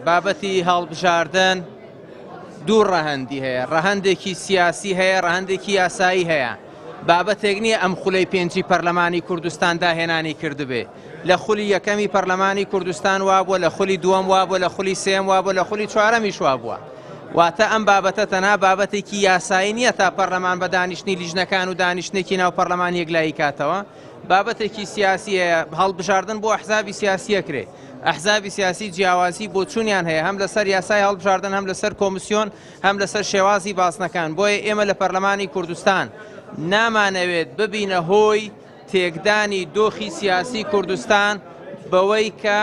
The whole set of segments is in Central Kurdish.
بابەتی هەڵبژاردن دوو ڕەهەندی هەیە، ڕەهەندێکی سیاسی هەیە، ڕەهەندێکی یاسایی هەیە. بابەتێک نییە ئەم خولەی پێنجی پەرلەمانی کوردستان داهێنانی کردبێ. لە خولی یەکەمی پەرلەمانی کوردستان وابووە، لە خولی دووەم وابووە، لە خولی سێم وابووە، لە خولی چوارەمیش وابووە. واتە ئەم بابەتە تەنها بابەتێکی یاسایی نییە تا پەرلەمان بە دانیشتنی لیژنەکان و دانیشتێکی ناو پەرلەمان یەکلایی کاتەوە. بابەتێکی سیاسی هەیە، هەڵبژاردن بۆ ئەحزابی سیاسیەکرێ. ئەحزابی سیاسی جیاوازی بۆ چوونیان هەیە، هەم لەسەر یاسای هەڵبژاردن، هەم لەسەر کۆمیسیۆن، هەم لەسەر شێوازی باسنەکان. بۆیە ئێمە لە پەرلەمانی کوردستان نامانەوێت ببینە هۆی تێکدانی دۆخی سیاسی کوردستان بەوەی کە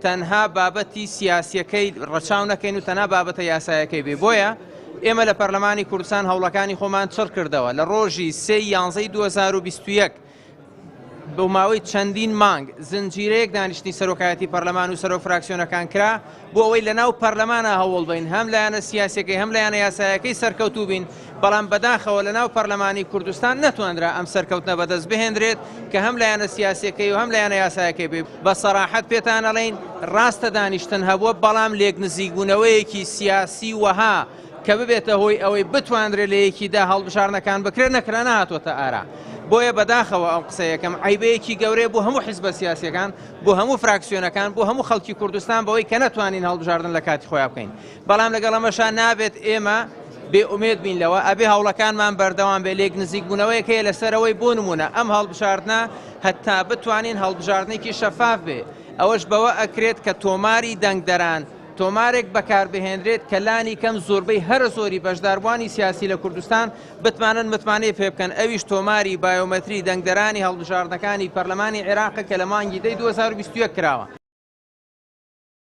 تەنها بابەتی سیاسیەکەی ڕەچاو نەکەین و تەنها بابەتە یاسایەکەی بێ. بۆیە ئێمە لە پەرلەمانی کوردستان هەوڵەکانی خۆمان چڕ کردەوە لە ڕۆژی 3/11/2021 بە ماوەی چەندین مانگ زنجیرەیەک دانیشتنی سەرۆکایەتی پەرلەمان و سەرۆک فراکسیۆنەکان کرا بۆ ئەوەی لەناو پەرلەمانە هەوڵ بین، هەم لایەنە سیاسیەکەی هەم لایەنە یاسایەکەی سەرکەوتوو بین. بەڵام بەداخەوە لەناو پەرلەمانی کوردستان نەتوانرا ئەم سەرکەوتنە بەدەست بهێنرێت کە هەم لایەنە سیاسیەکەی و هەم لایەنە یاسایەکەی بێ. بە سەراحەت پێتان ئەڵێین ڕاستە دانیشتن هەبووە، بەڵام لێک نزیکبوونەوەیەکی سیاسی وەها کە ببێتە هۆی ئەوەی بتوانرێت لە یەکیدا هەڵبژاردنەکان بکرێت نەکرا نهاتوۆتە ئارا. بۆیە بەداخەوە ئەم قسە یەکەم عیبەیەکی گەورەیە بۆ هەموو حیزبە سیاسیەکان، بۆ هەموو فراکسیۆنەکان، بۆ هەموو خەڵکی کوردستان بەوەی کە نەتوانین هەڵبژاردن لە کاتی خۆیان بکەین. بەڵام لەگەڵ ئەمەشان نابێت ئێمە بێئومێد بین لەوە، ئەبێ هەوڵەکانمان بەردەوام بێ. لێک نزیکبوونەوەیەک هەیە لەسەرەوەی بۆ نمونە ئەم هەڵبژاردنە هەتا بتوانین هەڵبژاردنێکی شەفاف بێ. ئەوەش بەوە ئەکرێت کە تۆماری دەنگدەران تۆمارێک بەکاربهێنرێت کە لانی کەم زۆربەی هەر زۆری بەشداربوانی سیاسی لە کوردستان بتوانن متمانەی پێ بکەن. ئەویش تۆماری بایۆمەتری دەنگدەرانی هەڵبژاردنەکانی پەرلەمانی عێراق کە لە مانگی 2021 کراوە.